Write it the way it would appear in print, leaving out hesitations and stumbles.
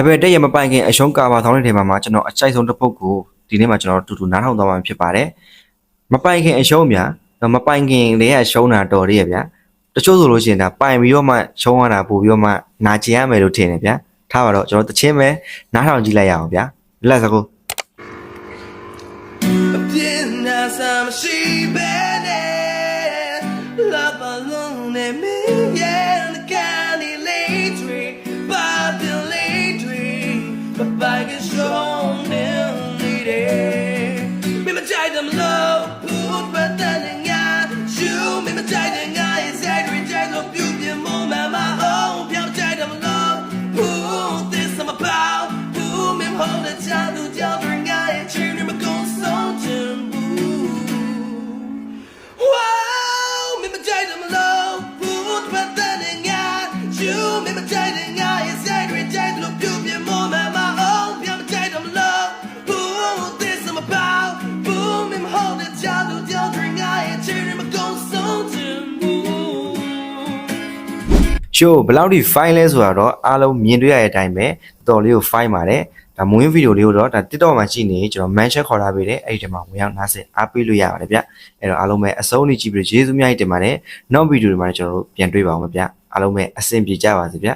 ဘယ်တဲ့ရမပိုင်ခင်အရှုံးကာပါထောင်းတဲ့ထဲမှာကျွန်တော်အကြိုက်ဆုံးတစ်ပုတ်ကိုဒီနေ့မှာကျွန်တော်တူတူနားထောင်သွားမှာဖြစ်ပါတယ်မပိုင်ခင်အရှုံးများမပိုင်ခင်လေးကရှုံးတာတော်သေးရဲ့ဗျာတချို့ဆိုလို့ရှိရင်ဒါပိုင်ပြီးတော့မှရှုံးရတာပို့ပြီးတော့မှနာကျင်ရမယ်လို့ထင်တယ်ဗျာထားပါတော့ကျွန်တော်တချင်းပဲနားထောင်ကြည့်လိုက်ရအောင်ဗျာလက်စကူLove alone and me, yeah, the candy late tree, but the late tree, but I can show them needed. Me my child, I'm low, put but then I shoot me my child, and I is every child of beauty, move my own, young child, I'm low, put this on my power, put me hold the child, do y'all bring I and cheer me go so toရှိုးဘယ်လောက်ထိ file လဲဆိုတော့အားလုံးမြင်တွေ့ရတဲ့အတိုင်းပဲတော်လေးကို file ပါတယ်ဒါမွေးဗီဒီယိုလေးကိုတော့ဒါ TikTok မှာရှိနေကျွန်တော် mention ခေါ်ထားပေးတယ်အဲ့ဒီထဲမှာဝင်ရောက်နားဆင်အားပေးလို့ရပါတယ်ဗျအဲ့တော့အားလုံးပဲအဆုံးထိကြည့်ပြီးကျေးဇူးများကြီးတင်ပါတယ်နောက်ဗီဒီယိုတွေမှာကျွန်တော်တို့ပြန်တွေ့ပါအောင်ဗျအားလုံးပဲအဆင်ပြေကြပါစေဗျ